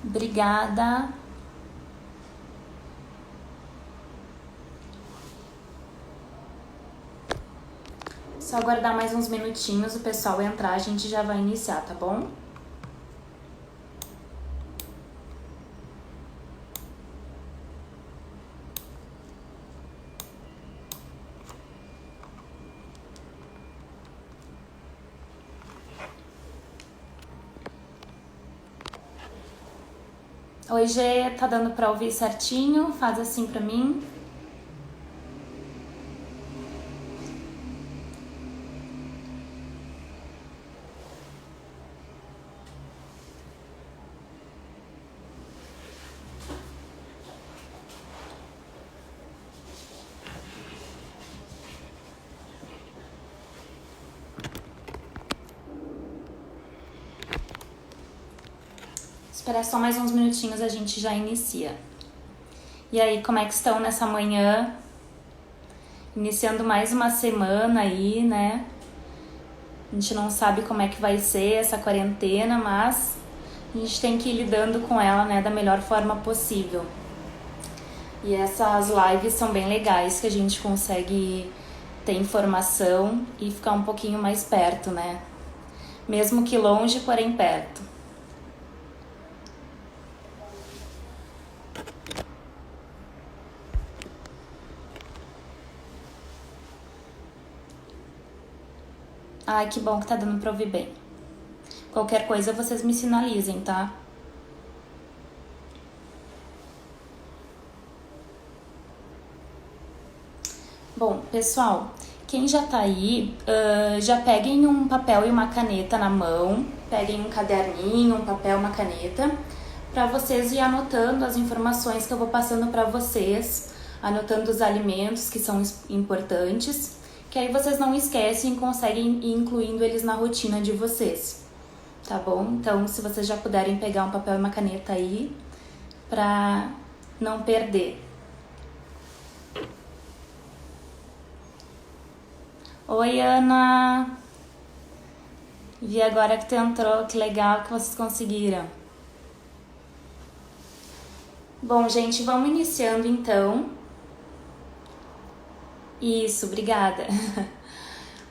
Obrigada. Só aguardar mais uns minutinhos, o pessoal entrar, a gente já vai iniciar, tá bom? Oi, Gê, tá dando pra ouvir certinho? Faz assim pra mim. Esperar só mais uns minutinhos, a gente já inicia. E aí, como é que estão nessa manhã? Iniciando mais uma semana aí, né? A gente não sabe como é que vai ser essa quarentena, mas a gente tem que ir lidando com ela, né, da melhor forma possível. E essas lives são bem legais, que a gente consegue ter informação e ficar um pouquinho mais perto, né? Mesmo que longe, porém perto. Ai, que bom que tá dando pra ouvir bem. Qualquer coisa vocês me sinalizem, tá? Bom, pessoal, quem já tá aí, já peguem um papel e uma caneta na mão, peguem um caderninho, um papel, uma caneta, para vocês ir anotando as informações que eu vou passando para vocês, anotando os alimentos que são importantes, que aí vocês não esquecem e conseguem ir incluindo eles na rotina de vocês, tá bom? Então, se vocês já puderem pegar um papel e uma caneta aí, para não perder. Oi, Ana! Vi agora que tu entrou, que legal que vocês conseguiram. Bom, gente, vamos iniciando então. Isso, obrigada.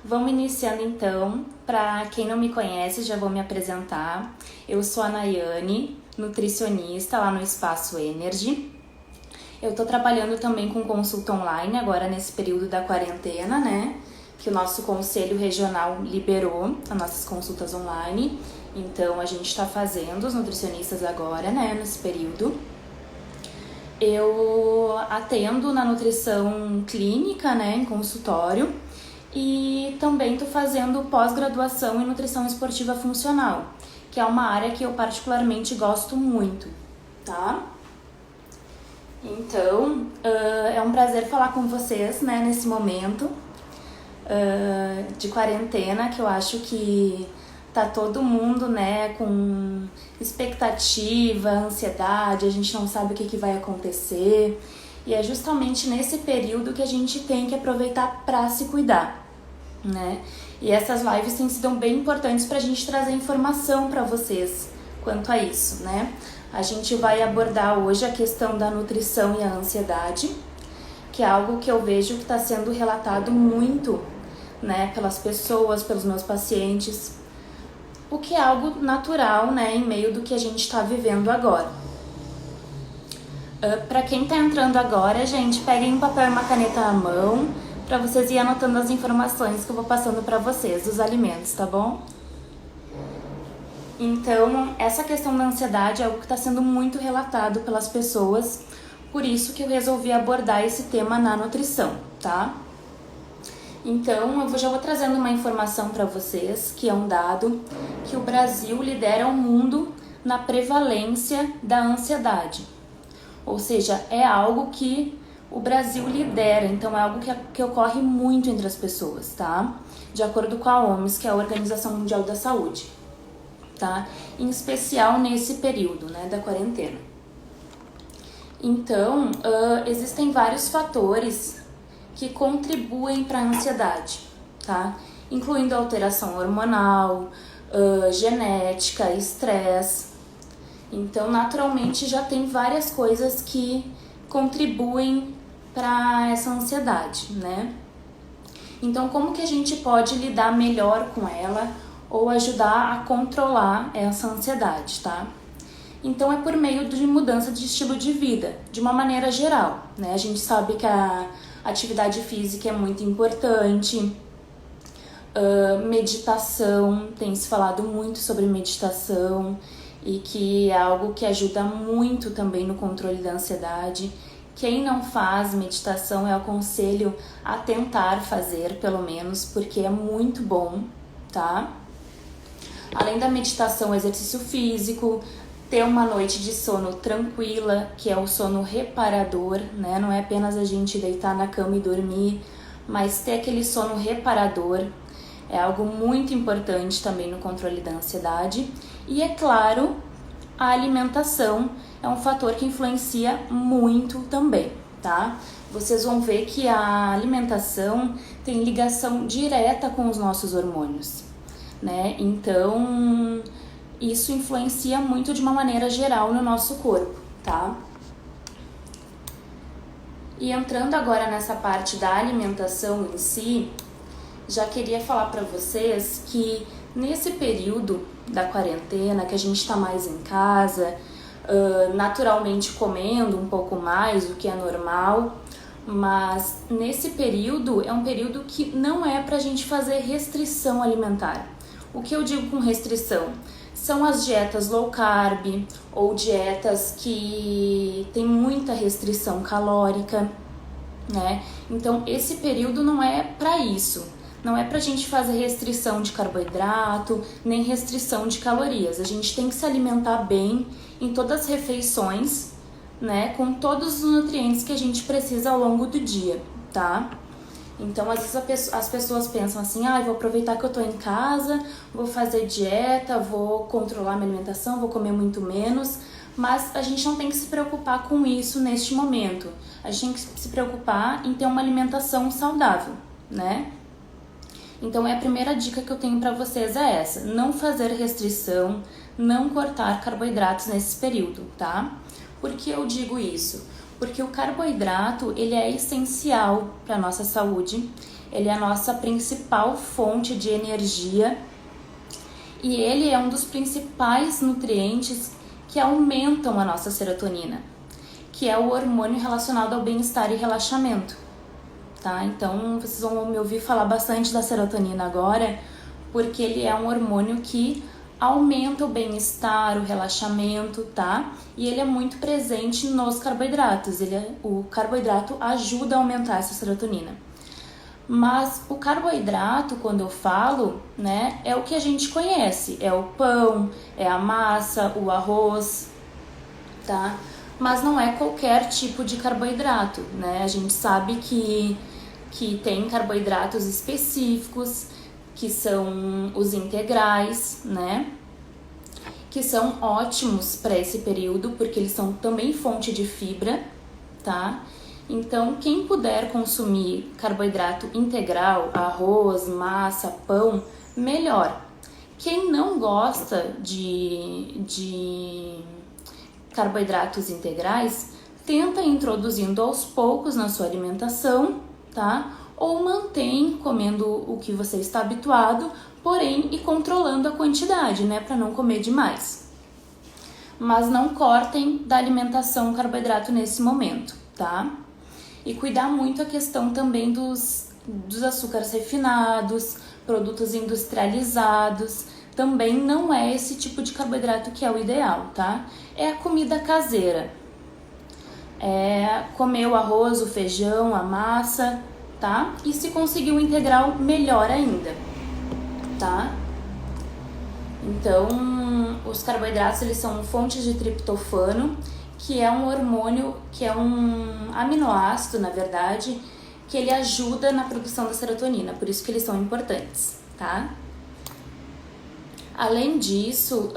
Vamos iniciando então. Para quem não me conhece, já vou me apresentar. Eu sou a Nayane, nutricionista lá no Espaço Energy. Eu tô trabalhando também com consulta online agora nesse período da quarentena, né? Que o nosso conselho regional liberou as nossas consultas online. Então, a gente está fazendo os nutricionistas agora, né, nesse período. Eu atendo na nutrição clínica, né, em consultório. E também tô fazendo pós-graduação em nutrição esportiva funcional, que é uma área que eu particularmente gosto muito, tá? Então, é um prazer falar com vocês, né, nesse momento de quarentena, que eu acho que tá todo mundo, né, com expectativa, ansiedade, a gente não sabe o que vai acontecer. E é justamente nesse período que a gente tem que aproveitar para se cuidar, né? E essas lives têm sido bem importantes pra gente trazer informação para vocês quanto a isso, né? A gente vai abordar hoje a questão da nutrição e a ansiedade, que é algo que eu vejo que está sendo relatado muito, né, pelas pessoas, pelos meus pacientes, o que é algo natural, né, em meio do que a gente está vivendo agora. Para quem está entrando agora, gente, peguem um papel e uma caneta à mão para vocês irem anotando as informações que eu vou passando para vocês dos alimentos, tá bom? Então, essa questão da ansiedade é algo que está sendo muito relatado pelas pessoas, por isso que eu resolvi abordar esse tema na nutrição, tá? Então, eu já vou trazendo uma informação para vocês, que é um dado que o Brasil lidera o mundo na prevalência da ansiedade. Ou seja, é algo que o Brasil lidera, então é algo que ocorre muito entre as pessoas, tá? De acordo com a OMS, que é a Organização Mundial da Saúde, tá? Em especial nesse período, né, da quarentena. Então, existem vários fatores que contribuem para a ansiedade, tá? Incluindo alteração hormonal, genética, estresse. Então, naturalmente, já tem várias coisas que contribuem para essa ansiedade, né? Então, como que a gente pode lidar melhor com ela ou ajudar a controlar essa ansiedade, tá? Então, é por meio de mudança de estilo de vida, de uma maneira geral, né? A gente sabe que a atividade física é muito importante, meditação, tem se falado muito sobre meditação e que é algo que ajuda muito também no controle da ansiedade. Quem não faz meditação, eu aconselho a tentar fazer, pelo menos, porque é muito bom, tá? Além da meditação, exercício físico, ter uma noite de sono tranquila, que é o sono reparador, né? Não é apenas a gente deitar na cama e dormir, mas ter aquele sono reparador é algo muito importante também no controle da ansiedade. E é claro, a alimentação é um fator que influencia muito também, tá? Vocês vão ver que a alimentação tem ligação direta com os nossos hormônios, né? Então, isso influencia muito de uma maneira geral no nosso corpo, tá? E entrando agora nessa parte da alimentação em si, já queria falar para vocês que nesse período da quarentena, que a gente está mais em casa, naturalmente comendo um pouco mais do que é normal, mas nesse período é um período que não é para a gente fazer restrição alimentar. O que eu digo com restrição? São as dietas low carb ou dietas que tem muita restrição calórica, né? Então esse período não é para isso. Não é pra gente fazer restrição de carboidrato, nem restrição de calorias. A gente tem que se alimentar bem em todas as refeições, né? Com todos os nutrientes que a gente precisa ao longo do dia, tá? Então, às vezes as pessoas pensam assim, vou aproveitar que eu tô em casa, vou fazer dieta, vou controlar minha alimentação, vou comer muito menos. Mas a gente não tem que se preocupar com isso neste momento. A gente tem que se preocupar em ter uma alimentação saudável, né? Então, a primeira dica que eu tenho para vocês é essa: não fazer restrição, não cortar carboidratos nesse período, tá? Por que eu digo isso? Porque o carboidrato, ele é essencial para a nossa saúde, ele é a nossa principal fonte de energia e ele é um dos principais nutrientes que aumentam a nossa serotonina, que é o hormônio relacionado ao bem-estar e relaxamento. Tá? Então, vocês vão me ouvir falar bastante da serotonina agora, porque ele é um hormônio que aumenta o bem-estar, o relaxamento, tá? E ele é muito presente nos carboidratos. O carboidrato ajuda a aumentar essa serotonina. Mas o carboidrato, quando eu falo, né, é o que a gente conhece. É o pão, é a massa, o arroz, tá? Mas não é qualquer tipo de carboidrato, né? A gente sabe que tem carboidratos específicos, que são os integrais, né? Que são ótimos para esse período, porque eles são também fonte de fibra, tá? Então, quem puder consumir carboidrato integral, arroz, massa, pão, melhor. Quem não gosta de carboidratos integrais, tenta introduzindo aos poucos na sua alimentação, tá? Ou mantém comendo o que você está habituado, porém e controlando a quantidade, né? Para não comer demais. Mas não cortem da alimentação o carboidrato nesse momento, tá? E cuidar muito a questão também dos açúcares refinados, produtos industrializados. Também não é esse tipo de carboidrato que é o ideal, tá? É a comida caseira. É comer o arroz, o feijão, a massa, tá? E se conseguir um integral, melhor ainda, tá? Então, os carboidratos, eles são fontes de triptofano, que é um hormônio, que é um aminoácido, na verdade, que ele ajuda na produção da serotonina, por isso que eles são importantes, tá? Além disso,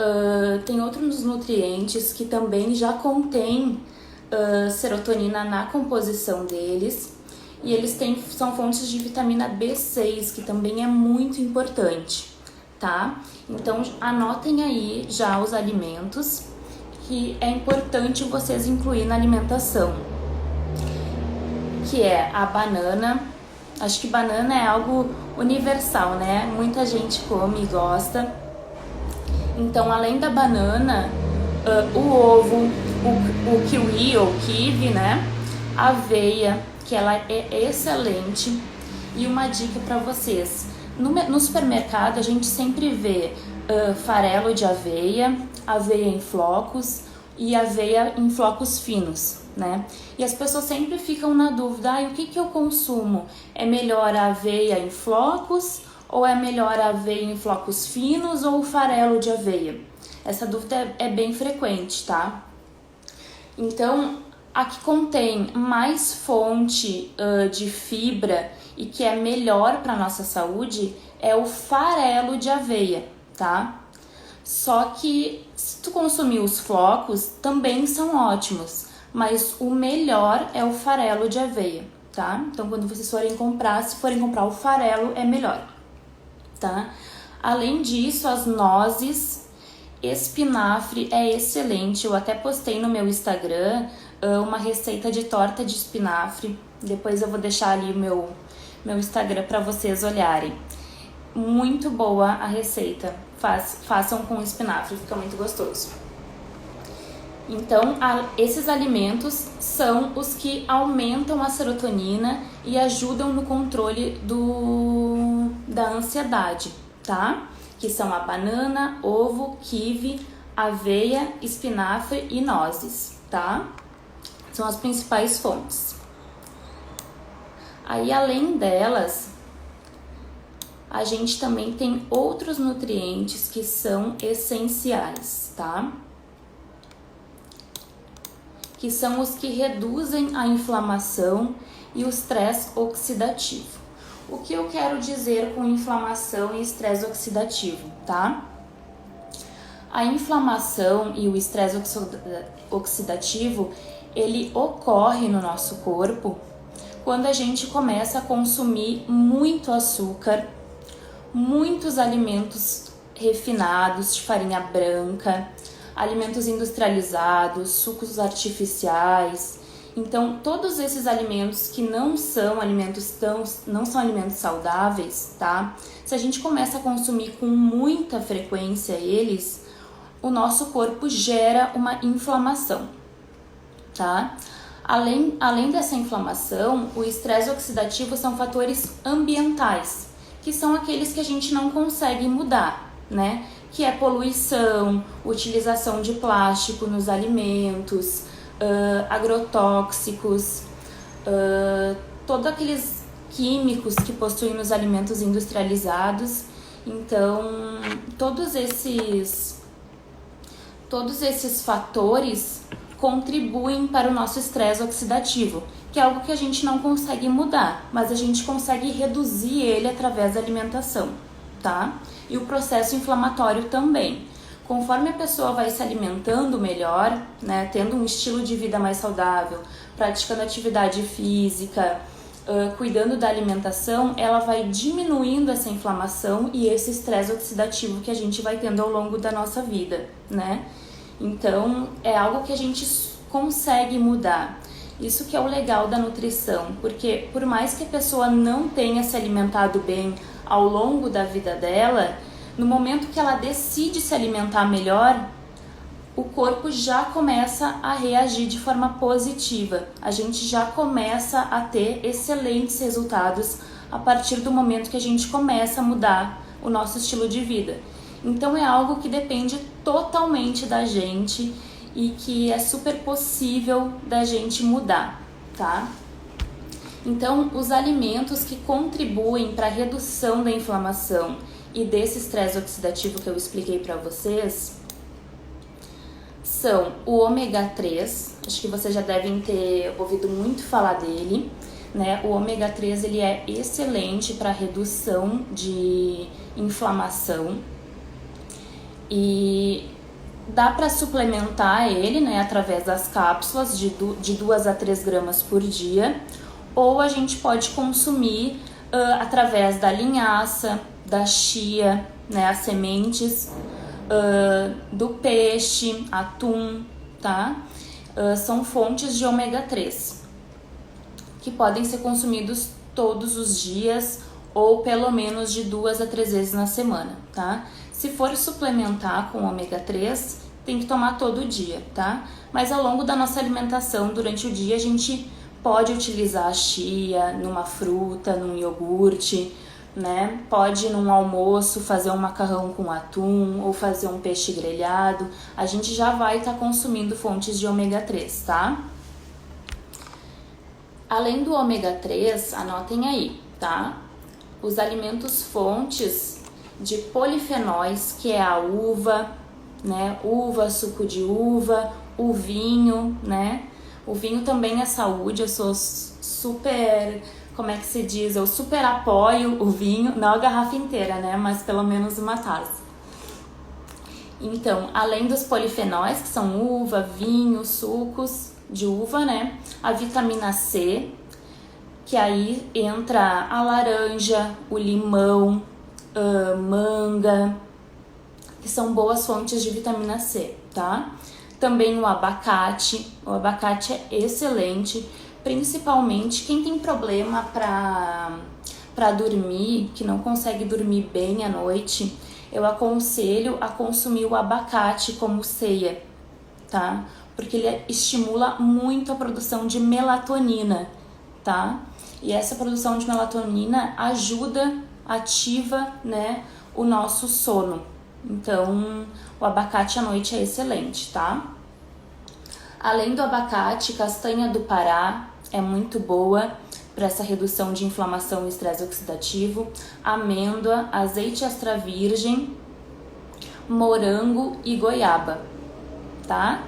tem outros nutrientes que também já contêm serotonina na composição deles, e eles são fontes de vitamina B6, que também é muito importante, tá? Então, anotem aí já os alimentos que é importante vocês incluir na alimentação, que é a banana. Acho que banana é algo universal, né? Muita gente come e gosta. Então, além da banana, o ovo, o kiwi ou kiwi, né? A aveia, que ela é excelente. E uma dica para vocês: no supermercado a gente sempre vê farelo de aveia, aveia em flocos e aveia em flocos finos, né? E as pessoas sempre ficam na dúvida: o que eu consumo? É melhor a aveia em flocos ou é melhor a aveia em flocos finos ou o farelo de aveia? Essa dúvida é bem frequente, tá? Então, a que contém mais fonte de fibra e que é melhor para nossa saúde é o farelo de aveia, tá? Só que se tu consumir os flocos, também são ótimos, mas o melhor é o farelo de aveia, tá? Então, quando vocês forem comprar, se forem comprar o farelo, é melhor, tá? Além disso, as nozes, espinafre é excelente. Eu até postei no meu Instagram uma receita de torta de espinafre. Depois eu vou deixar ali o meu Instagram para vocês olharem. Muito boa a receita. Façam com espinafre, fica muito gostoso. Então, esses alimentos são os que aumentam a serotonina e ajudam no controle da ansiedade, tá? Que são a banana, ovo, kiwi, aveia, espinafre e nozes, tá? São as principais fontes. Aí, além delas, a gente também tem outros nutrientes que são essenciais, tá? Que são os que reduzem a inflamação e o estresse oxidativo. O que eu quero dizer com inflamação e estresse oxidativo, tá? A inflamação e o estresse oxidativo, ele ocorre no nosso corpo quando a gente começa a consumir muito açúcar, muitos alimentos refinados de farinha branca, alimentos industrializados, sucos artificiais. Então, todos esses alimentos que não são alimentos saudáveis, tá? Se a gente começa a consumir com muita frequência eles, o nosso corpo gera uma inflamação, tá? Além dessa inflamação, o estresse oxidativo são fatores ambientais, que são aqueles que a gente não consegue mudar, né? Que é poluição, utilização de plástico nos alimentos, agrotóxicos, todos aqueles químicos que possuem nos alimentos industrializados. Então, todos esses fatores contribuem para o nosso estresse oxidativo, que é algo que a gente não consegue mudar, mas a gente consegue reduzir ele através da alimentação, tá? E o processo inflamatório também. Conforme a pessoa vai se alimentando melhor, né, tendo um estilo de vida mais saudável, praticando atividade física, cuidando da alimentação, ela vai diminuindo essa inflamação e esse estresse oxidativo que a gente vai tendo ao longo da nossa vida, né? Então, é algo que a gente consegue mudar. Isso que é o legal da nutrição, porque por mais que a pessoa não tenha se alimentado bem ao longo da vida dela, no momento que ela decide se alimentar melhor, o corpo já começa a reagir de forma positiva. A gente já começa a ter excelentes resultados a partir do momento que a gente começa a mudar o nosso estilo de vida. Então é algo que depende totalmente da gente e que é super possível da gente mudar, tá? Então, os alimentos que contribuem para a redução da inflamação e desse estresse oxidativo que eu expliquei para vocês são o ômega 3, acho que vocês já devem ter ouvido muito falar dele, né? O ômega 3 ele é excelente para redução de inflamação e dá para suplementar ele, né, através das cápsulas de 2 a 3 gramas por dia, ou a gente pode consumir através da linhaça, da chia, né, as sementes, do peixe, atum, tá? São fontes de ômega 3, que podem ser consumidos todos os dias ou pelo menos de 2 a 3 vezes na semana, tá? Se for suplementar com ômega 3, tem que tomar todo dia, tá? Mas ao longo da nossa alimentação, durante o dia, a gente pode utilizar a chia numa fruta, num iogurte, né? Pode num almoço fazer um macarrão com atum ou fazer um peixe grelhado. A gente já vai estar consumindo fontes de ômega 3, tá? Além do ômega 3, anotem aí, tá? Os alimentos fontes de polifenóis, que é a uva, né? Uva, suco de uva, o vinho, né? O vinho também é saúde, eu sou super, como é que se diz? Eu super apoio o vinho, não a garrafa inteira, né? Mas pelo menos uma taça. Então, além dos polifenóis, que são uva, vinho, sucos de uva, né? A vitamina C, que aí entra a laranja, o limão, manga, que são boas fontes de vitamina C, tá? Também o abacate é excelente, principalmente quem tem problema para dormir, que não consegue dormir bem à noite, eu aconselho a consumir o abacate como ceia, tá? Porque ele estimula muito a produção de melatonina, tá? E essa produção de melatonina ativa, né, o nosso sono. Então, o abacate à noite é excelente, tá? Além do abacate, castanha do Pará é muito boa para essa redução de inflamação e estresse oxidativo. Amêndoa, azeite extra virgem, morango e goiaba, tá?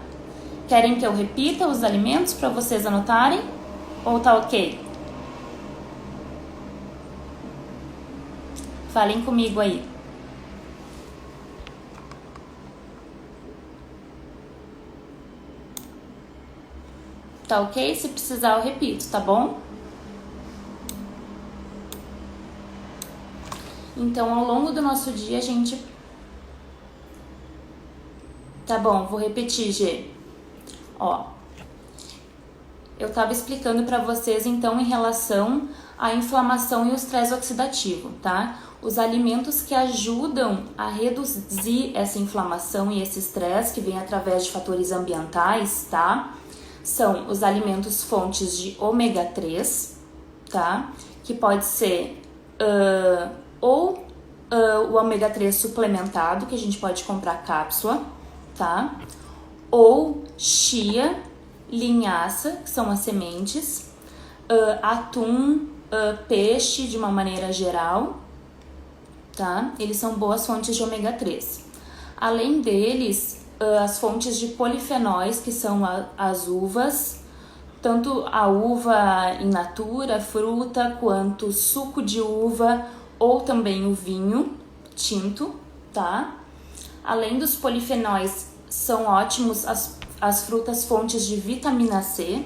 Querem que eu repita os alimentos para vocês anotarem? Ou tá ok? Falem comigo aí. Tá ok? Se precisar eu repito, tá bom? Então, ao longo do nosso dia, a gente... Tá bom, vou repetir, Gê. Ó, eu tava explicando pra vocês, então, em relação à inflamação e o estresse oxidativo, tá? Os alimentos que ajudam a reduzir essa inflamação e esse estresse, que vem através de fatores ambientais, tá? São os alimentos fontes de ômega 3, tá? Que pode ser o ômega 3 suplementado, que a gente pode comprar cápsula, tá? Ou chia, linhaça, que são as sementes, atum, peixe de uma maneira geral, tá? Eles são boas fontes de ômega 3. Além deles, as fontes de polifenóis, que são as uvas, tanto a uva in natura, fruta, quanto suco de uva ou também o vinho tinto, tá? Além dos polifenóis, são ótimos as frutas fontes de vitamina C,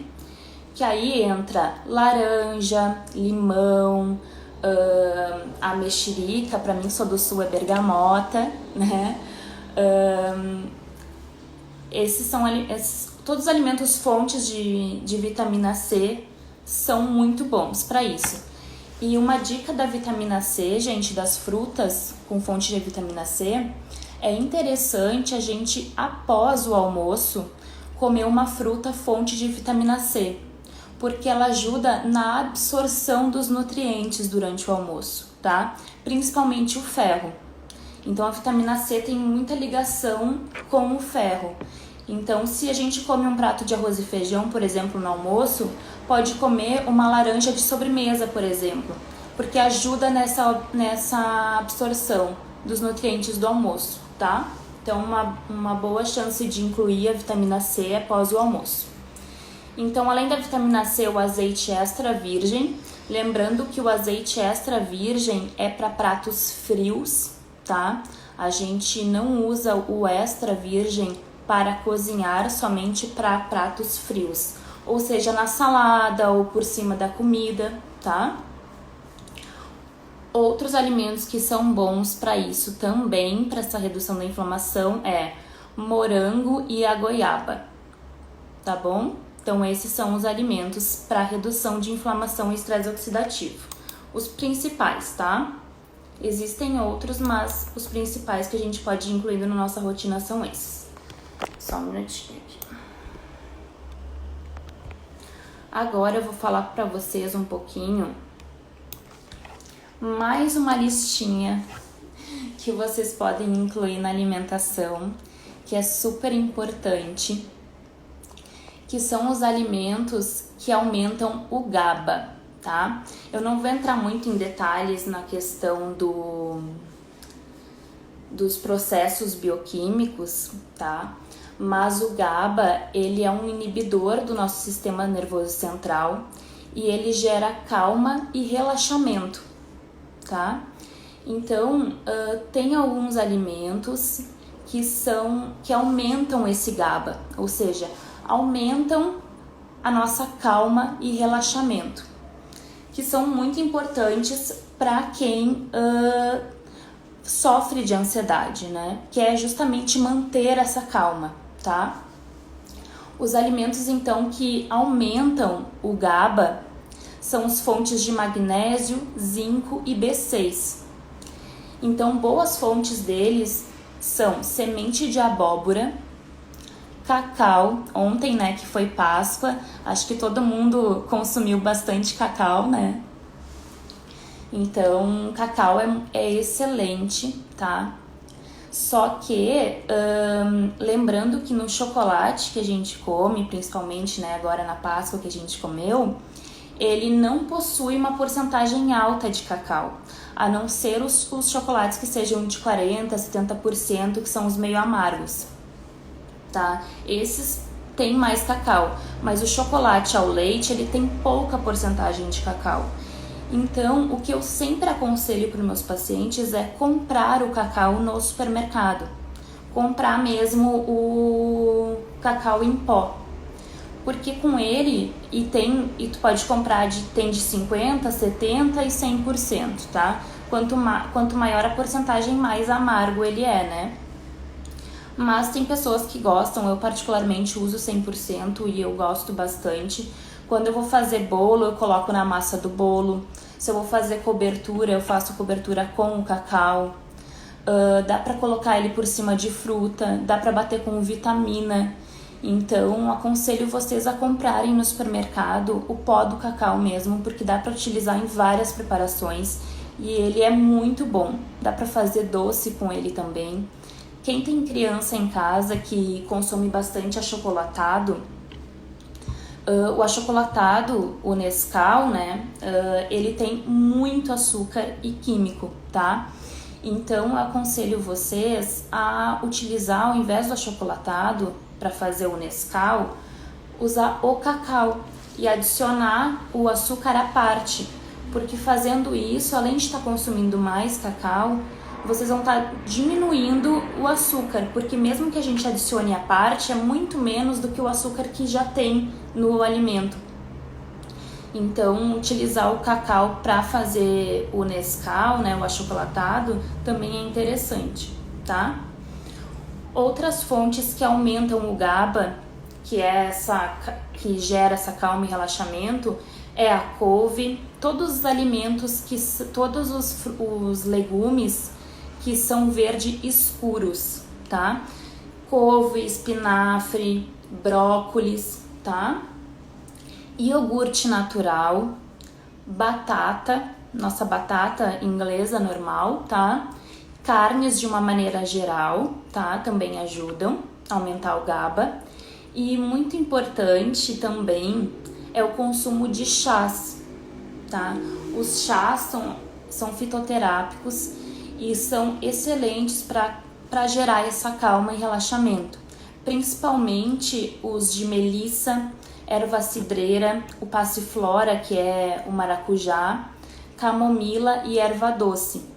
que aí entra laranja, limão, a mexerica, para mim sou do sul, é bergamota, né? Esses são todos os alimentos fontes de vitamina C são muito bons para isso. E uma dica da vitamina C, gente, das frutas com fonte de vitamina C, é interessante a gente, após o almoço, comer uma fruta fonte de vitamina C, porque ela ajuda na absorção dos nutrientes durante o almoço, tá? Principalmente o ferro. Então, a vitamina C tem muita ligação com o ferro. Então, se a gente come um prato de arroz e feijão, por exemplo, no almoço, pode comer uma laranja de sobremesa, por exemplo, porque ajuda nessa absorção dos nutrientes do almoço, tá? Então, uma boa chance de incluir a vitamina C após o almoço. Então, além da vitamina C, o azeite extra virgem, lembrando que o azeite extra virgem é para pratos frios, tá? A gente não usa o extra virgem para cozinhar, somente para pratos frios, ou seja, na salada ou por cima da comida, tá? Outros alimentos que são bons para isso também, para essa redução da inflamação, é morango e a goiaba, tá bom? Então esses são os alimentos para redução de inflamação e estresse oxidativo. Os principais, tá? Existem outros, mas os principais que a gente pode ir incluindo na nossa rotina são esses. Só um minutinho aqui. Agora eu vou falar para vocês um pouquinho, mais uma listinha que vocês podem incluir na alimentação, que é super importante, que são os alimentos que aumentam o GABA, tá? Eu não vou entrar muito em detalhes na questão dos processos bioquímicos, tá? Mas o GABA, ele é um inibidor do nosso sistema nervoso central e ele gera calma e relaxamento, tá? Então, tem alguns alimentos que aumentam esse GABA, ou seja, aumentam a nossa calma e relaxamento, que são muito importantes para quem sofre de ansiedade, né? Que é justamente manter essa calma, tá? Os alimentos, então, que aumentam o GABA são as fontes de magnésio, zinco e B6. Então, boas fontes deles são semente de abóbora, cacau. Ontem, né, que foi Páscoa, acho que todo mundo consumiu bastante cacau, né? Então, cacau é excelente, tá? Só que, lembrando que no chocolate que a gente come, principalmente, né, agora na Páscoa que a gente comeu, ele não possui uma porcentagem alta de cacau, a não ser os chocolates que sejam de 40%, 70%, que são os meio amargos, tá? Esses têm mais cacau, mas o chocolate ao leite, ele tem pouca porcentagem de cacau. Então, o que eu sempre aconselho para os meus pacientes é comprar o cacau no supermercado. Comprar mesmo o cacau em pó. Porque com ele, e tu pode comprar tem de 50%, 70% e 100%, tá? Quanto maior a porcentagem, mais amargo ele é, né? Mas tem pessoas que gostam, eu particularmente uso 100% e eu gosto bastante. Quando eu vou fazer bolo, eu coloco na massa do bolo. Se eu vou fazer cobertura, eu faço cobertura com o cacau. Dá pra colocar ele por cima de fruta, dá pra bater com vitamina. Então, aconselho vocês a comprarem no supermercado o pó do cacau mesmo, porque dá pra utilizar em várias preparações e ele é muito bom. Dá pra fazer doce com ele também. Quem tem criança em casa que consome bastante achocolatado, o achocolatado, o Nescau, né, ele tem muito açúcar e químico, tá? Então, eu aconselho vocês a utilizar, ao invés do achocolatado, para fazer o Nescau, usar o cacau e adicionar o açúcar à parte, porque fazendo isso, além de estar consumindo mais cacau, vocês vão estar diminuindo o açúcar, porque mesmo que a gente adicione à parte, é muito menos do que o açúcar que já tem no alimento. Então, utilizar o cacau para fazer o Nescau, né, o achocolatado, também é interessante, tá? Outras fontes que aumentam o GABA, que gera essa calma e relaxamento, é a couve, todos os alimentos, todos os legumes que são verde escuros, tá? Couve, espinafre, brócolis, tá? Iogurte natural, batata, nossa batata inglesa normal, tá? Carnes de uma maneira geral, tá? Também ajudam a aumentar o GABA. E muito importante também é o consumo de chás, tá? Os chás são fitoterápicos e são excelentes para gerar essa calma e relaxamento. Principalmente os de melissa, erva cidreira, o passiflora, que é o maracujá, camomila e erva doce.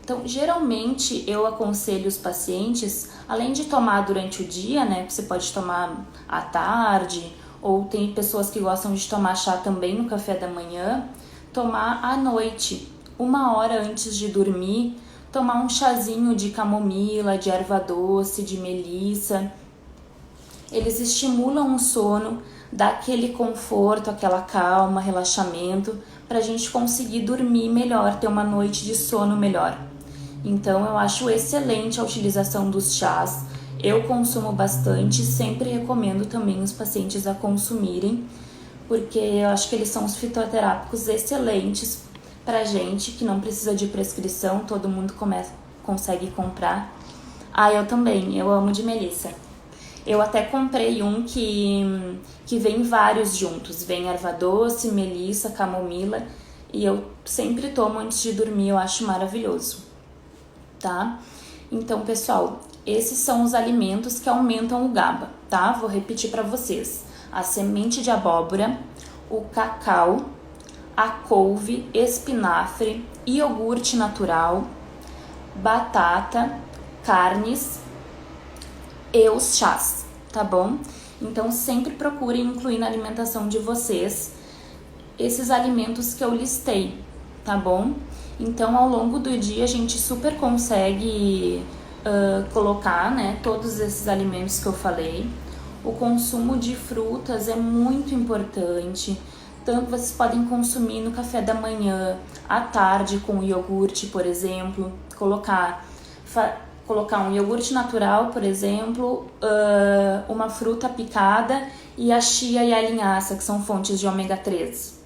Então, geralmente, eu aconselho os pacientes, além de tomar durante o dia, né, que você pode tomar à tarde, ou tem pessoas que gostam de tomar chá também no café da manhã, tomar à noite, 1 hora antes de dormir, tomar um chazinho de camomila, de erva doce, de melissa. eles estimulam o sono, dá aquele conforto, aquela calma, relaxamento, para a gente conseguir dormir melhor, ter uma noite de sono melhor. Então eu acho excelente a utilização dos chás. Eu consumo bastante, sempre recomendo também os pacientes a consumirem, porque eu acho que eles são os fitoterápicos excelentes pra gente, que não precisa de prescrição, todo mundo consegue comprar. Eu também, eu amo de melissa. Eu até comprei um que vem vários juntos, vem erva doce, melissa, camomila, e eu sempre tomo antes de dormir, eu acho maravilhoso, tá? Então, pessoal, esses são os alimentos que aumentam o GABA, tá? Vou repetir para vocês. A semente de abóbora, o cacau, a couve, espinafre, iogurte natural, batata, carnes e os chás, tá bom? Então sempre procurem incluir na alimentação de vocês esses alimentos que eu listei, tá bom? Então ao longo do dia a gente super consegue colocar, né, todos esses alimentos que eu falei. O consumo de frutas é muito importante. Tanto vocês podem consumir no café da manhã, à tarde com iogurte, por exemplo, colocar um iogurte natural, por exemplo, uma fruta picada e a chia e a linhaça, que são fontes de ômega 3.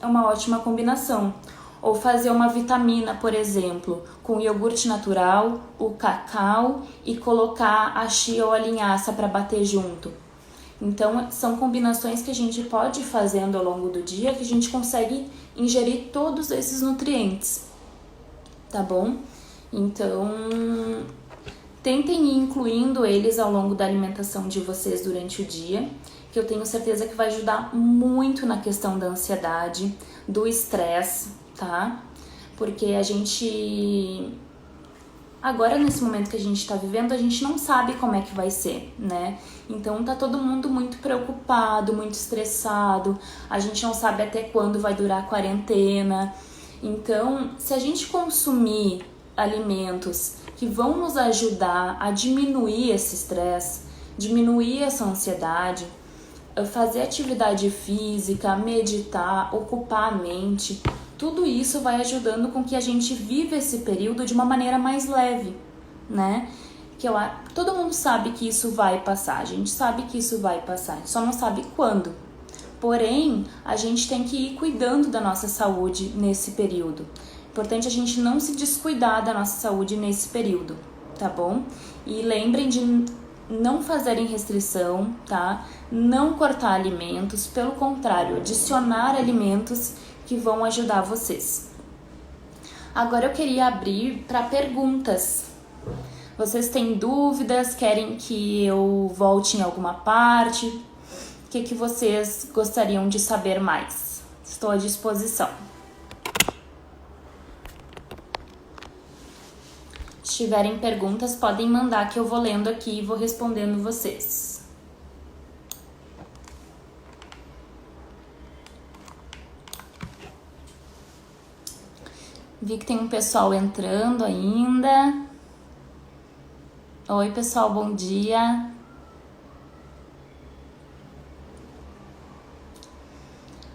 É uma ótima combinação. Ou fazer uma vitamina, por exemplo, com iogurte natural, o cacau e colocar a chia ou a linhaça para bater junto. Então, são combinações que a gente pode ir fazendo ao longo do dia, que a gente consegue ingerir todos esses nutrientes, tá bom? Então, tentem ir incluindo eles ao longo da alimentação de vocês durante o dia, que eu tenho certeza que vai ajudar muito na questão da ansiedade, do estresse, tá? Porque a gente... Agora, nesse momento que a gente tá vivendo, a gente não sabe como é que vai ser, né? Então, tá todo mundo muito preocupado, muito estressado. A gente não sabe até quando vai durar a quarentena. Então, se a gente consumir alimentos que vão nos ajudar a diminuir esse estresse, diminuir essa ansiedade, fazer atividade física, meditar, ocupar a mente, tudo isso vai ajudando com que a gente viva esse período de uma maneira mais leve, né? Todo mundo sabe que isso vai passar, a gente sabe que isso vai passar, só não sabe quando. Porém, a gente tem que ir cuidando da nossa saúde nesse período. Importante a gente não se descuidar da nossa saúde nesse período, tá bom? E lembrem de não fazerem restrição, tá? Não cortar alimentos, pelo contrário, adicionar alimentos que vão ajudar vocês. Agora eu queria abrir para perguntas. Vocês têm dúvidas? Querem que eu volte em alguma parte? O que vocês gostariam de saber mais? Estou à disposição. Se tiverem perguntas, podem mandar que eu vou lendo aqui e vou respondendo vocês. Vi que tem um pessoal entrando ainda. Oi, pessoal, bom dia.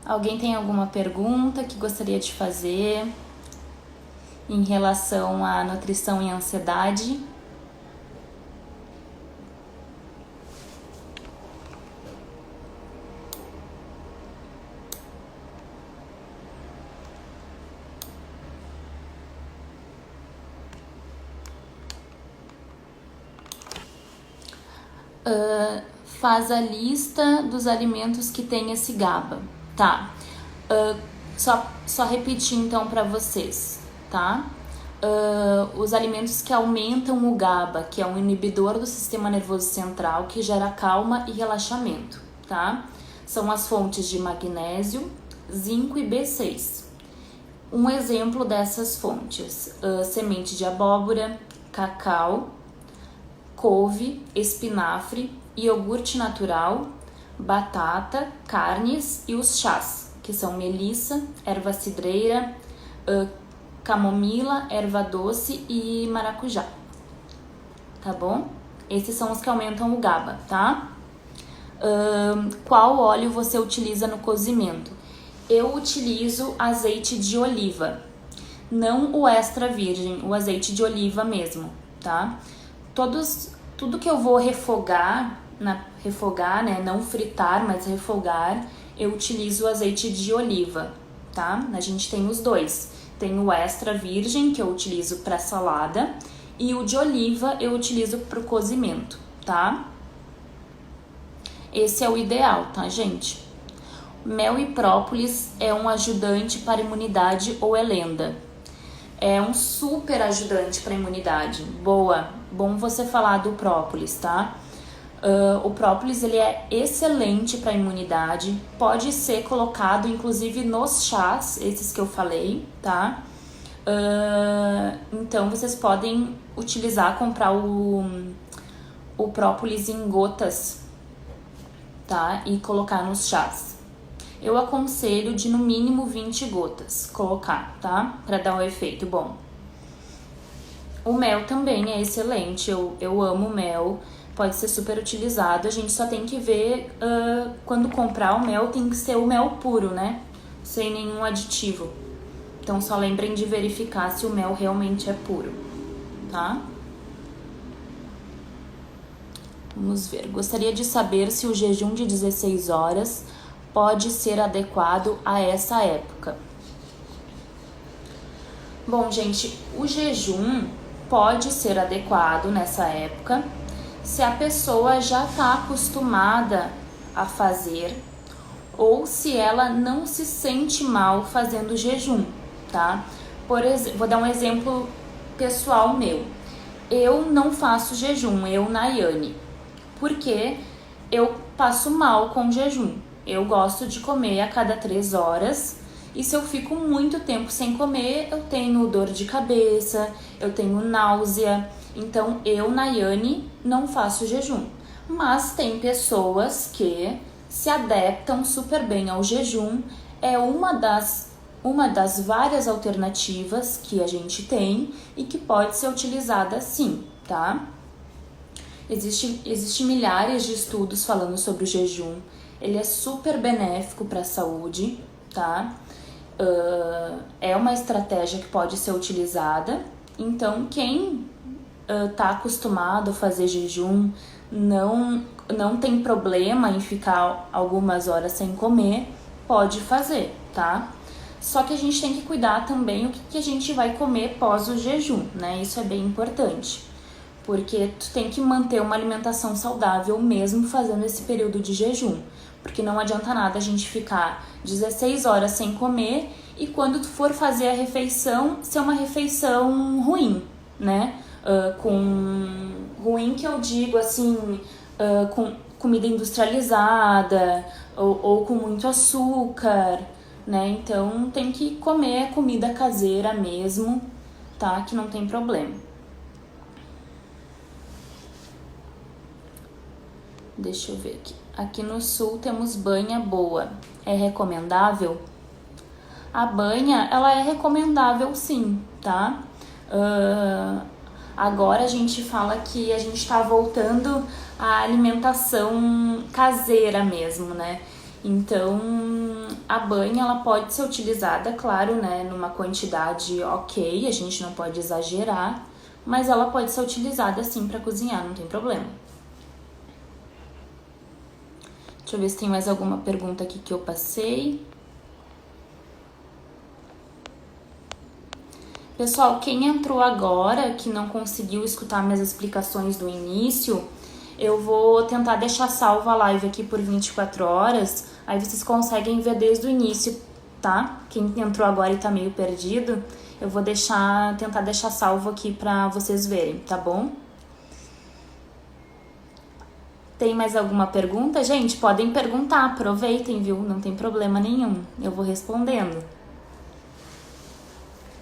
Alguém tem alguma pergunta que gostaria de fazer em relação à nutrição e ansiedade? Faz a lista dos alimentos que tem esse GABA, tá? Só repetir então para vocês, tá? Os alimentos que aumentam o GABA, que é um inibidor do sistema nervoso central que gera calma e relaxamento, tá? São as fontes de magnésio, zinco e B6. Um exemplo dessas fontes: semente de abóbora, cacau, couve, espinafre, iogurte natural, batata, carnes e os chás, que são melissa, erva cidreira, camomila, erva doce e maracujá. Tá bom? Esses são os que aumentam o GABA, tá? Qual óleo você utiliza no cozimento? Eu utilizo azeite de oliva, não o extra virgem, o azeite de oliva mesmo, tá? Tudo que eu vou refogar, né? Não fritar, mas refogar, eu utilizo o azeite de oliva, tá? A gente tem os dois. Tem o extra virgem, que eu utilizo para salada, e o de oliva eu utilizo para o cozimento, tá? Esse é o ideal, tá, gente? Mel e própolis é um ajudante para imunidade ou é lenda? É um super ajudante para imunidade. Boa, bom você falar do própolis, tá? O própolis ele é excelente para imunidade, pode ser colocado inclusive nos chás, esses que eu falei, tá? Então vocês podem utilizar, comprar o própolis em gotas, tá? E colocar nos chás. Eu aconselho de no mínimo 20 gotas colocar, tá? Pra dar um efeito bom. O mel também é excelente, eu amo mel, pode ser super utilizado. A gente só tem que ver, quando comprar o mel, tem que ser o mel puro, né? Sem nenhum aditivo. Então só lembrem de verificar se o mel realmente é puro, tá? Vamos ver. Gostaria de saber se o jejum de 16 horas pode ser adequado a essa época. Bom, gente, o jejum pode ser adequado nessa época se a pessoa já está acostumada a fazer ou se ela não se sente mal fazendo jejum, tá? Vou dar um exemplo pessoal meu. Eu não faço jejum, eu, Nayane, porque eu passo mal com jejum. Eu gosto de comer a cada 3 horas e se eu fico muito tempo sem comer, eu tenho dor de cabeça, eu tenho náusea. Então, eu, Nayane, não faço jejum. Mas tem pessoas que se adaptam super bem ao jejum. É uma das várias alternativas que a gente tem e que pode ser utilizada sim, tá? Existem milhares de estudos falando sobre o jejum. Ele é super benéfico para a saúde, tá? É uma estratégia que pode ser utilizada. Então, quem tá acostumado a fazer jejum não tem problema em ficar algumas horas sem comer, pode fazer, tá? Só que a gente tem que cuidar também o que a gente vai comer pós o jejum, né? Isso é bem importante, porque tu tem que manter uma alimentação saudável mesmo fazendo esse período de jejum, porque não adianta nada a gente ficar 16 horas sem comer e quando tu for fazer a refeição, ser uma refeição ruim, né? Ruim que eu digo assim, com comida industrializada ou com muito açúcar, né? Então tem que comer comida caseira mesmo, tá? Que não tem problema. Deixa eu ver aqui. Aqui no sul temos banha boa. É recomendável? A banha, ela é recomendável sim, tá? Agora a gente fala que a gente tá voltando à alimentação caseira mesmo, né? Então, a banha, ela pode ser utilizada, claro, né? Numa quantidade ok, a gente não pode exagerar, mas ela pode ser utilizada sim para cozinhar, não tem problema. Deixa eu ver se tem mais alguma pergunta aqui que eu passei. Pessoal, quem entrou agora, que não conseguiu escutar minhas explicações do início, eu vou tentar deixar salva a live aqui por 24 horas, aí vocês conseguem ver desde o início, tá? Quem entrou agora e tá meio perdido, eu vou tentar deixar salvo aqui pra vocês verem, tá bom? Tem mais alguma pergunta? Gente, podem perguntar, aproveitem, viu? Não tem problema nenhum, eu vou respondendo.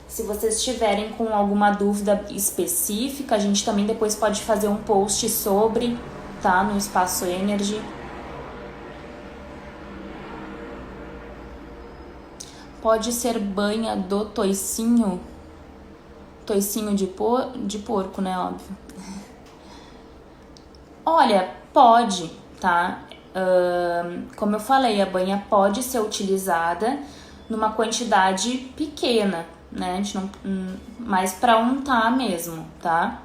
Se vocês tiverem com alguma dúvida específica, a gente também depois pode fazer um post sobre, tá? No Espaço Energy. Pode ser banha do toicinho? Toicinho de porco, né? Óbvio. Olha, pode, tá? Como eu falei, a banha pode ser utilizada numa quantidade pequena, né? A gente não, mais para untar mesmo, tá?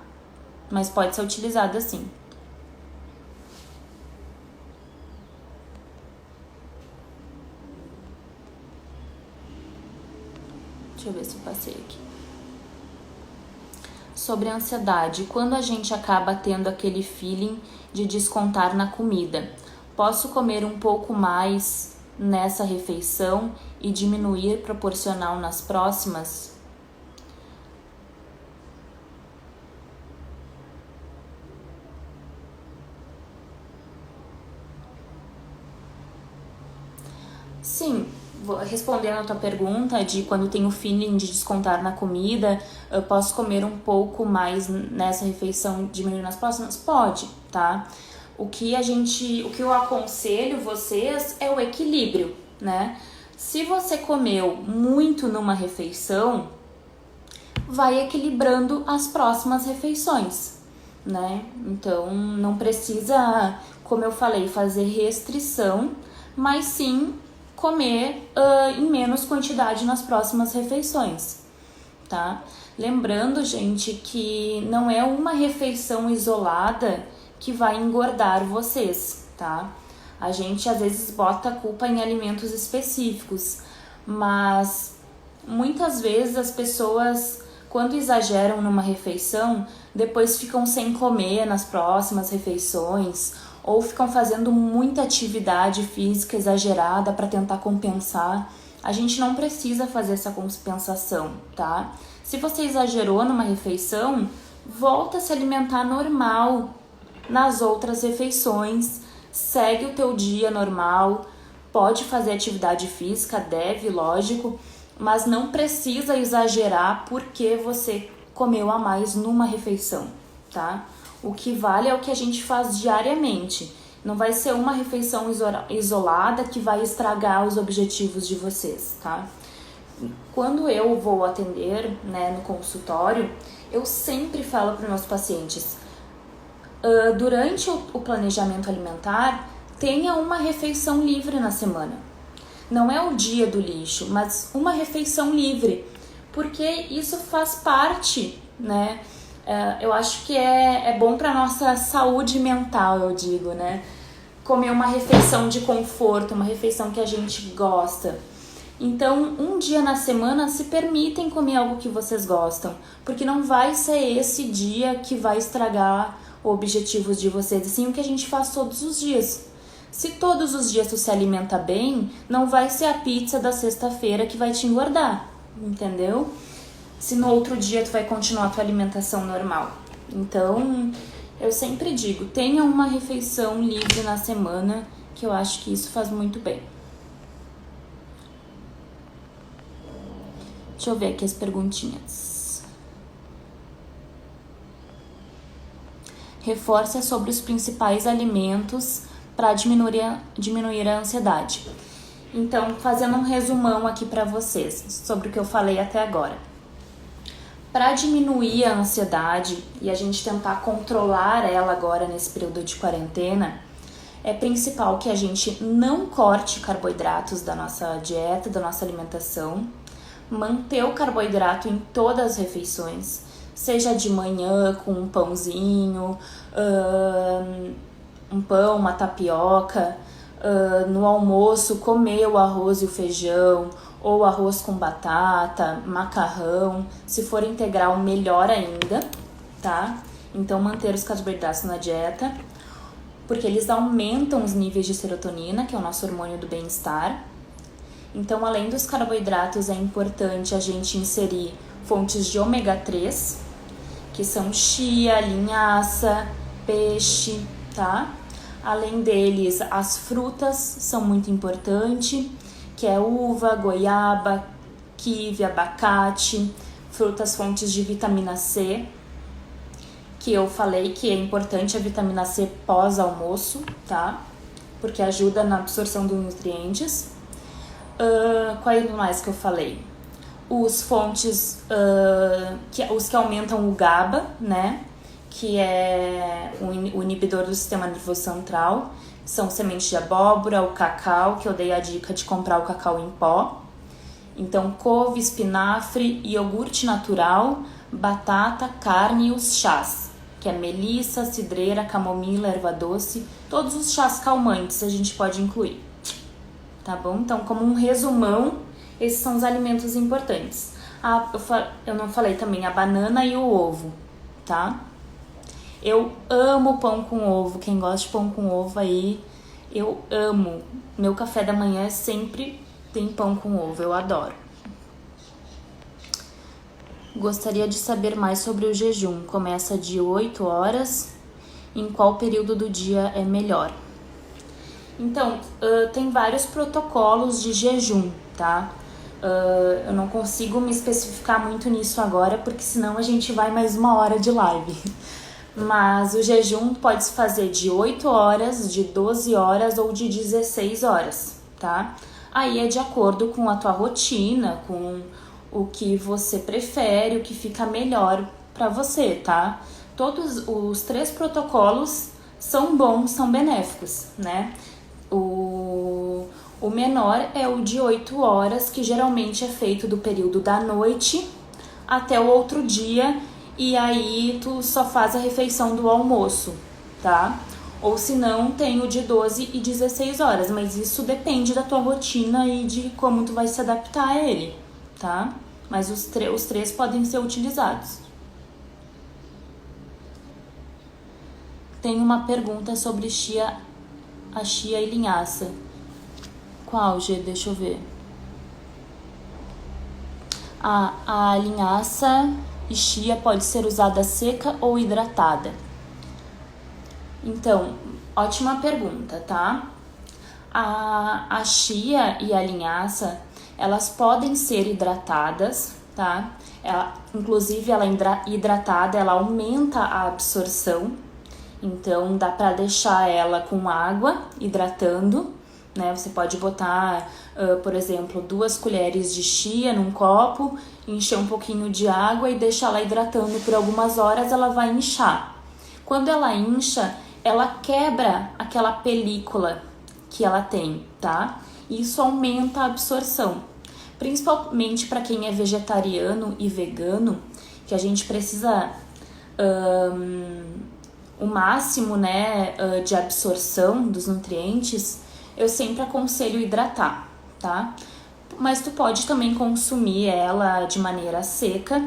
Mas pode ser utilizada sim. Deixa eu ver se eu passei aqui. Sobre a ansiedade, quando a gente acaba tendo aquele feeling de descontar na comida, posso comer um pouco mais nessa refeição e diminuir proporcional nas próximas? Sim, respondendo a tua pergunta de quando tenho feeling de descontar na comida, eu posso comer um pouco mais nessa refeição, diminuir nas próximas? Pode, tá? O que eu aconselho vocês é o equilíbrio, né? Se você comeu muito numa refeição, vai equilibrando as próximas refeições, né? Então não precisa, como eu falei, fazer restrição, mas sim comer em menos quantidade nas próximas refeições, tá? Lembrando, gente, que não é uma refeição isolada que vai engordar vocês, tá? A gente às vezes bota a culpa em alimentos específicos, mas muitas vezes as pessoas, quando exageram numa refeição, depois ficam sem comer nas próximas refeições ou ficam fazendo muita atividade física exagerada para tentar compensar. A gente não precisa fazer essa compensação, tá? Se você exagerou numa refeição, volta a se alimentar normal nas outras refeições, segue o teu dia normal, pode fazer atividade física, deve, lógico, mas não precisa exagerar porque você comeu a mais numa refeição, tá? O que vale é o que a gente faz diariamente. Não vai ser uma refeição isolada que vai estragar os objetivos de vocês, tá? Quando eu vou atender, né, no consultório, eu sempre falo para os meus pacientes, durante o planejamento alimentar, tenha uma refeição livre na semana. Não é o dia do lixo, mas uma refeição livre, porque isso faz parte, né? Eu acho que é bom para nossa saúde mental, eu digo, né? Comer uma refeição de conforto, uma refeição que a gente gosta. Então, um dia na semana, se permitem comer algo que vocês gostam, porque não vai ser esse dia que vai estragar objetivos de vocês, assim, o que a gente faz todos os dias. Se todos os dias tu se alimenta bem, não vai ser a pizza da sexta-feira que vai te engordar, entendeu? Se no outro dia tu vai continuar a tua alimentação normal. Então, eu sempre digo, tenha uma refeição livre na semana, que eu acho que isso faz muito bem. Deixa eu ver aqui as perguntinhas. Reforça sobre os principais alimentos para diminuir a ansiedade. Então, fazendo um resumão aqui para vocês sobre o que eu falei até agora. Para diminuir a ansiedade e a gente tentar controlar ela agora nesse período de quarentena, é principal que a gente não corte carboidratos da nossa dieta, da nossa alimentação, manter o carboidrato em todas as refeições, seja de manhã com um pãozinho, um pão, uma tapioca, no almoço comer o arroz e o feijão, ou arroz com batata, macarrão, se for integral melhor ainda, tá? Então manter os carboidratos na dieta, porque eles aumentam os níveis de serotonina, que é o nosso hormônio do bem-estar. Então, além dos carboidratos, é importante a gente inserir fontes de ômega 3, que são chia, linhaça, peixe, tá? Além deles, as frutas são muito importantes, que é uva, goiaba, kiwi, abacate, frutas fontes de vitamina C, que eu falei que é importante a vitamina C pós-almoço, tá? Porque ajuda na absorção dos nutrientes. Quais mais que eu falei? Os fontes, os que aumentam o GABA, né? Que é o inibidor do sistema nervoso central, São sementes de abóbora, o cacau, que eu dei a dica de comprar o cacau em pó. Então, couve, espinafre, iogurte natural, batata, carne e os chás, que é melissa, cidreira, camomila, erva doce, todos os chás calmantes a gente pode incluir, tá bom? Então, como um resumão, esses são os alimentos importantes. Eu não falei também a banana e o ovo, tá? Eu amo pão com ovo, quem gosta de pão com ovo aí, eu amo. Meu café da manhã sempre tem pão com ovo, eu adoro. Gostaria de saber mais sobre o jejum. Começa de 8 horas. Em qual período do dia é melhor? Então, tem vários protocolos de jejum, tá? Eu não consigo me especificar muito nisso agora, porque senão a gente vai mais 1 hora de live. Mas o jejum pode se fazer de 8 horas, de 12 horas ou de 16 horas, tá? Aí é de acordo com a tua rotina, com o que você prefere, o que fica melhor para você, tá? Todos os 3 protocolos são bons, são benéficos, né? O menor é o de 8 horas, que geralmente é feito do período da noite até o outro dia, e aí tu só faz a refeição do almoço, tá? Ou se não, tem o de 12 e 16 horas, mas isso depende da tua rotina e de como tu vai se adaptar a ele, tá? Mas os 3 podem ser utilizados. Tem uma pergunta sobre a chia e linhaça. Qual, Gê? Deixa eu ver. A linhaça e chia pode ser usada seca ou hidratada? Então, ótima pergunta, tá? A chia e a linhaça, elas podem ser hidratadas, tá? Inclusive, ela hidratada, ela aumenta a absorção. Então, dá para deixar ela com água, hidratando, né? Você pode botar, por exemplo, 2 colheres de chia num copo, encher um pouquinho de água e deixar ela hidratando por algumas horas, ela vai inchar. Quando ela incha, ela quebra aquela película que ela tem, tá? Isso aumenta a absorção. Principalmente para quem é vegetariano e vegano, que a gente precisa o máximo, né, de absorção dos nutrientes, eu sempre aconselho hidratar, tá? Mas tu pode também consumir ela de maneira seca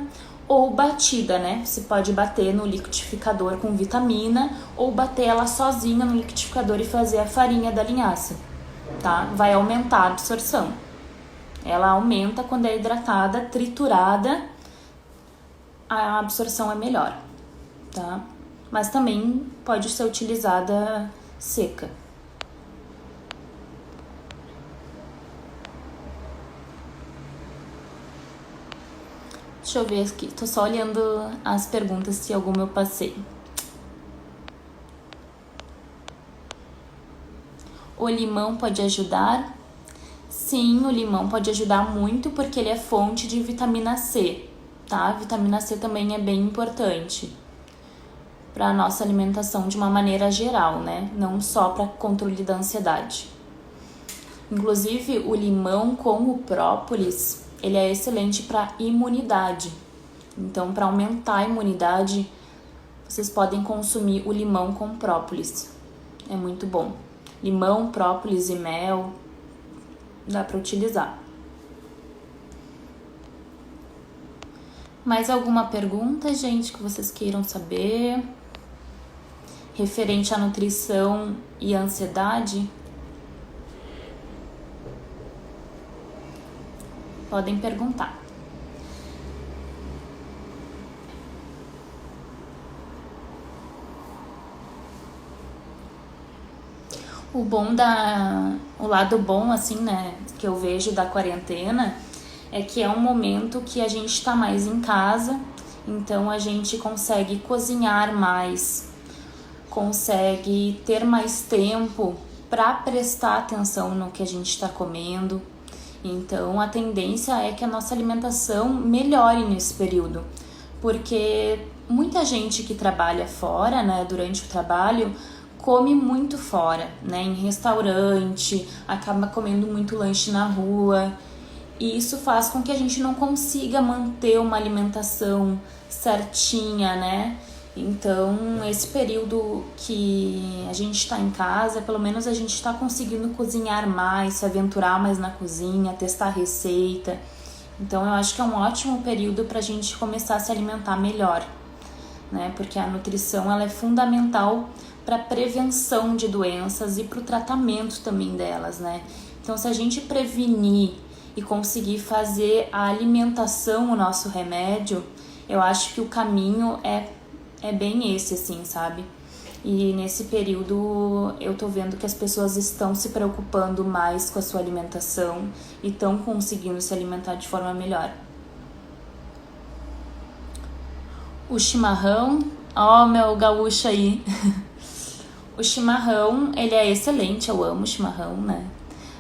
ou batida, né? Você pode bater no liquidificador com vitamina ou bater ela sozinha no liquidificador e fazer a farinha da linhaça, tá? Vai aumentar a absorção. Ela aumenta quando é hidratada, triturada, a absorção é melhor, tá? Mas também pode ser utilizada seca. Deixa eu ver aqui, tô só olhando as perguntas, se alguma eu passei. O limão pode ajudar? Sim, o limão pode ajudar muito porque ele é fonte de vitamina C, tá? A vitamina C também é bem importante para a nossa alimentação de uma maneira geral, né? Não só para controle da ansiedade. Inclusive, o limão com o própolis, ele é excelente para imunidade. Então, para aumentar a imunidade, vocês podem consumir o limão com própolis. É muito bom. Limão, própolis e mel, dá para utilizar. Mais alguma pergunta, gente, que vocês queiram saber? Referente à nutrição e ansiedade? Podem perguntar. O lado bom, assim, né, que eu vejo da quarentena é que é um momento que a gente tá mais em casa, então a gente consegue cozinhar mais, consegue ter mais tempo para prestar atenção no que a gente está comendo. Então a tendência é que a nossa alimentação melhore nesse período, porque muita gente que trabalha fora, né, durante o trabalho, come muito fora, né? Em restaurante, acaba comendo muito lanche na rua. E isso faz com que a gente não consiga manter uma alimentação certinha, né? Então, esse período que a gente está em casa, pelo menos a gente está conseguindo cozinhar mais, se aventurar mais na cozinha, testar receita. Então, eu acho que é um ótimo período para a gente começar a se alimentar melhor, né? Porque a nutrição ela é fundamental para a prevenção de doenças e para o tratamento também delas, né? Então, se a gente prevenir e conseguir fazer a alimentação o nosso remédio, eu acho que o caminho é bem esse, assim, sabe? E nesse período eu tô vendo que as pessoas estão se preocupando mais com a sua alimentação e estão conseguindo se alimentar de forma melhor. O chimarrão, ó, meu gaúcho aí. O chimarrão, ele é excelente, eu amo chimarrão, né?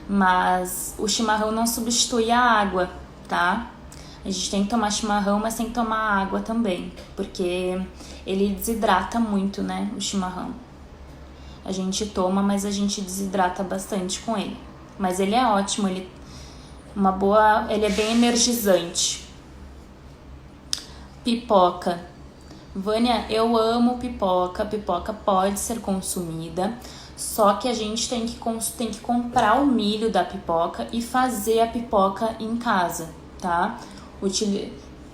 Mas o chimarrão não substitui a água, tá? A gente tem que tomar chimarrão, mas tem que tomar água também, porque ele desidrata muito, né, o chimarrão. A gente toma, mas a gente desidrata bastante com ele. Mas ele é ótimo, ele é bem energizante. Pipoca. Vânia, eu amo pipoca. Pipoca pode ser consumida, só que a gente tem que comprar o milho da pipoca e fazer a pipoca em casa, tá?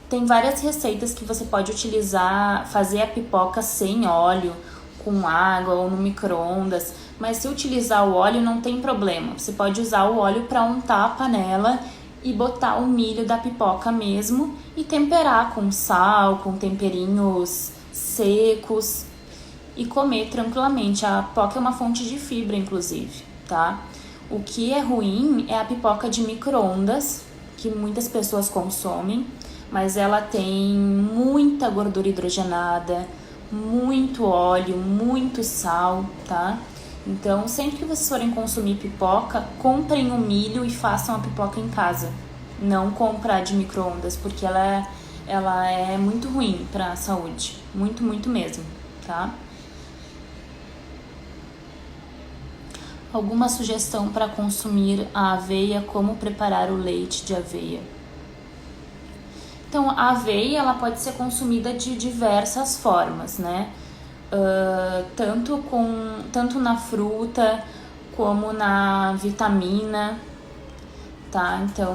Tem várias receitas que você pode utilizar, fazer a pipoca sem óleo, com água ou no micro-ondas, mas se utilizar o óleo não tem problema. Você pode usar o óleo para untar a panela e botar o milho da pipoca mesmo e temperar com sal, com temperinhos secos e comer tranquilamente. A pipoca é uma fonte de fibra, inclusive, tá? O que é ruim é a pipoca de micro-ondas, que muitas pessoas consomem, mas ela tem muita gordura hidrogenada, muito óleo, muito sal, tá? Então, sempre que vocês forem consumir pipoca, comprem o milho e façam a pipoca em casa. Não comprar de micro-ondas, porque ela é muito ruim para a saúde. Muito, muito mesmo, tá? Alguma sugestão para consumir a aveia, como preparar o leite de aveia? Então, a aveia ela pode ser consumida de diversas formas, né? Tanto na fruta como na vitamina, tá? Então,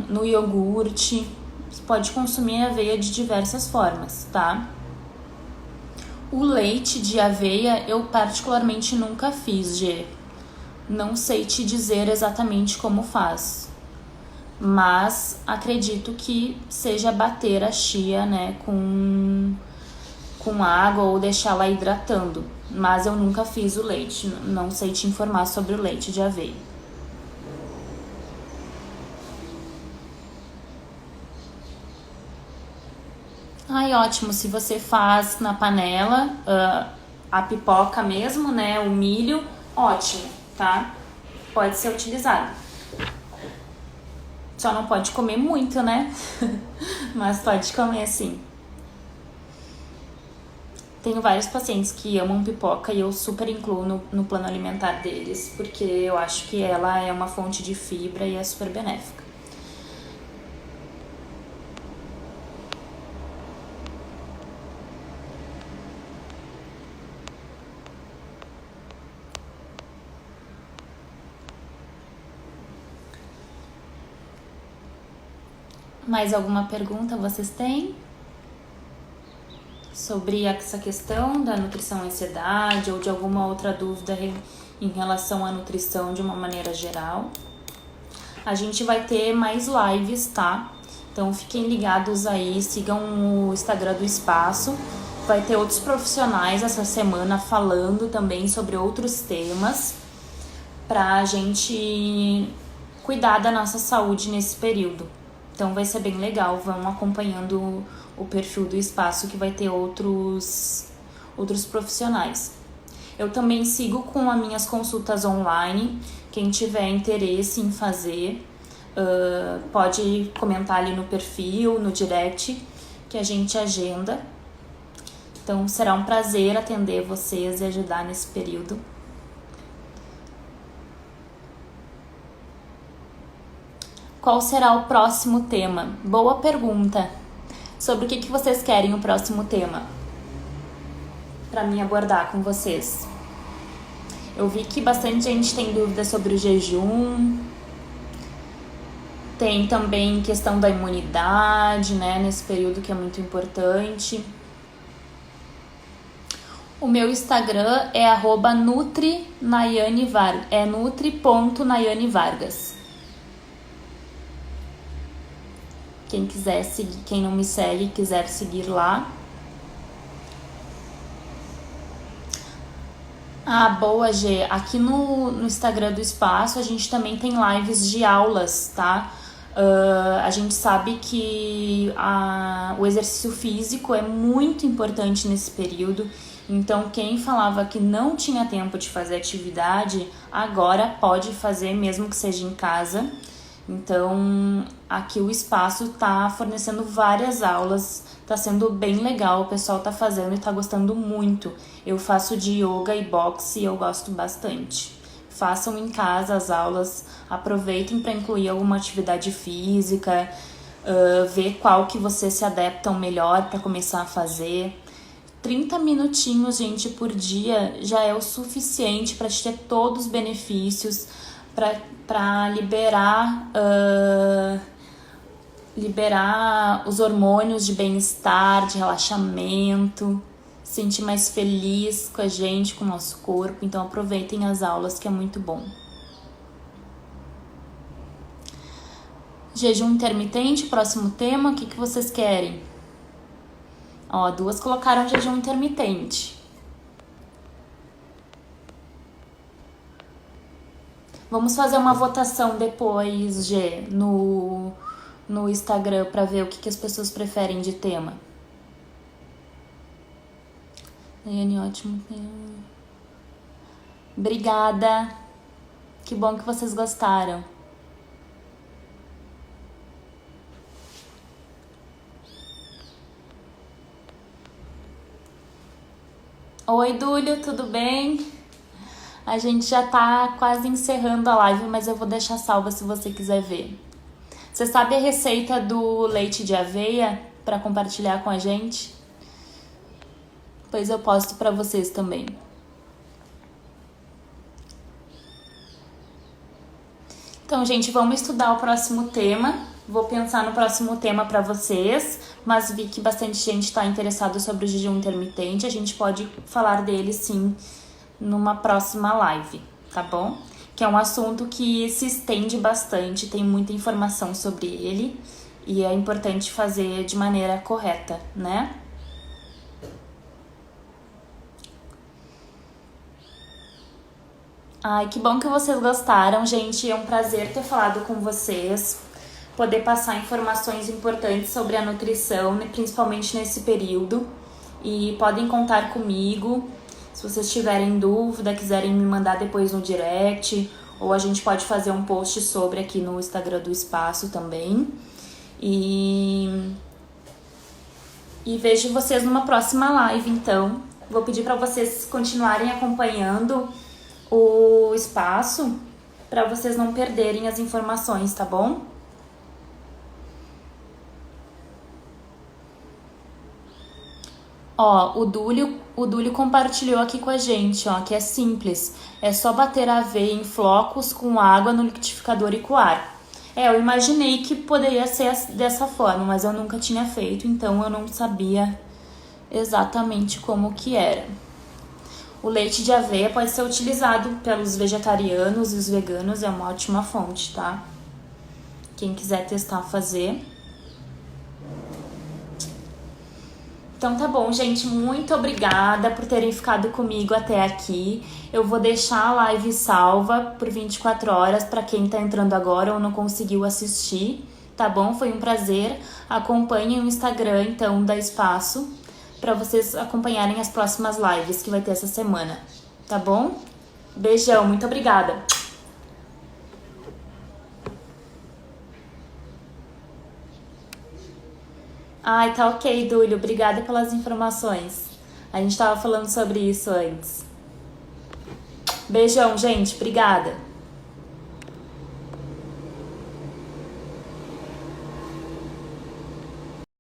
no iogurte, você pode consumir aveia de diversas formas, tá? O leite de aveia eu particularmente nunca fiz, Gê. Não sei te dizer exatamente como faz, mas acredito que seja bater a chia, né, com água ou deixá-la hidratando. Mas eu nunca fiz o leite, não sei te informar sobre o leite de aveia. Ai, ótimo, se você faz na panela a pipoca mesmo, né, o milho, ótimo, tá? Pode ser utilizado. Só não pode comer muito, né? Mas pode comer sim. Tenho vários pacientes que amam pipoca e eu super incluo no plano alimentar deles, porque eu acho que ela é uma fonte de fibra e é super benéfica. Mais alguma pergunta vocês têm sobre essa questão da nutrição e ansiedade ou de alguma outra dúvida em relação à nutrição de uma maneira geral? A gente vai ter mais lives, tá? Então fiquem ligados aí, sigam o Instagram do Espaço. Vai ter outros profissionais essa semana falando também sobre outros temas pra gente cuidar da nossa saúde nesse período. Então vai ser bem legal, vão acompanhando o perfil do Espaço que vai ter outros profissionais. Eu também sigo com as minhas consultas online, quem tiver interesse em fazer, pode comentar ali no perfil, no direct, que a gente agenda. Então será um prazer atender vocês e ajudar nesse período. Qual será o próximo tema? Boa pergunta. Sobre o que vocês querem o próximo tema? Para mim abordar com vocês. Eu vi que bastante gente tem dúvidas sobre o jejum. Tem também questão da imunidade, né? Nesse período que é muito importante. O meu Instagram é @nutri_nayane_vargas. É nutri.nayanevargas. Quem quiser seguir, quem não me segue, quiser seguir lá. Ah, boa, Gê. Aqui no Instagram do Espaço a gente também tem lives de aulas, tá? A gente sabe que o exercício físico é muito importante nesse período. Então, quem falava que não tinha tempo de fazer atividade, agora pode fazer, mesmo que seja em casa. Então, aqui o Espaço tá fornecendo várias aulas, tá sendo bem legal, o pessoal tá fazendo e tá gostando muito. Eu faço de yoga e boxe e eu gosto bastante. Façam em casa as aulas, aproveitem para incluir alguma atividade física, ver qual que vocês se adaptam melhor para começar a fazer. 30 minutinhos, gente, por dia já é o suficiente para te ter todos os benefícios, para liberar os hormônios de bem-estar, de relaxamento, sentir mais feliz com a gente, com o nosso corpo. Então aproveitem as aulas, que é muito bom. Jejum intermitente, próximo tema, o que vocês querem? Ó, 2 colocaram jejum intermitente. Vamos fazer uma votação depois, Gê, no Instagram, para ver o que as pessoas preferem de tema. Daiane, ótimo. Obrigada. Que bom que vocês gostaram. Oi, Dúlio, tudo bem? A gente já tá quase encerrando a live, mas eu vou deixar salva se você quiser ver. Você sabe a receita do leite de aveia para compartilhar com a gente? Pois eu posto para vocês também. Então, gente, vamos estudar o próximo tema. Vou pensar no próximo tema para vocês, mas vi que bastante gente está interessado sobre o jejum intermitente. A gente pode falar dele, sim, numa próxima live, tá bom? Que é um assunto que se estende bastante, tem muita informação sobre ele e é importante fazer de maneira correta, né? Ai, que bom que vocês gostaram, gente. É um prazer ter falado com vocês, poder passar informações importantes sobre a nutrição, principalmente nesse período. E podem contar comigo. Se vocês tiverem dúvida, quiserem me mandar depois no direct, ou a gente pode fazer um post sobre aqui no Instagram do Espaço também. E vejo vocês numa próxima live, então. Vou pedir para vocês continuarem acompanhando o Espaço para vocês não perderem as informações, tá bom? Ó, o Dúlio compartilhou aqui com a gente, ó, que é simples. É só bater a aveia em flocos com água no liquidificador e coar. Eu imaginei que poderia ser dessa forma, mas eu nunca tinha feito, então eu não sabia exatamente como que era. O leite de aveia pode ser utilizado pelos vegetarianos e os veganos, é uma ótima fonte, tá? Quem quiser testar, fazer. Então tá bom, gente, muito obrigada por terem ficado comigo até aqui. Eu vou deixar a live salva por 24 horas para quem tá entrando agora ou não conseguiu assistir, tá bom? Foi um prazer. Acompanhem o Instagram, então, da Espaço, para vocês acompanharem as próximas lives que vai ter essa semana, tá bom? Beijão, muito obrigada! Ai, tá ok, Dúlio. Obrigada pelas informações. A gente tava falando sobre isso antes. Beijão, gente. Obrigada.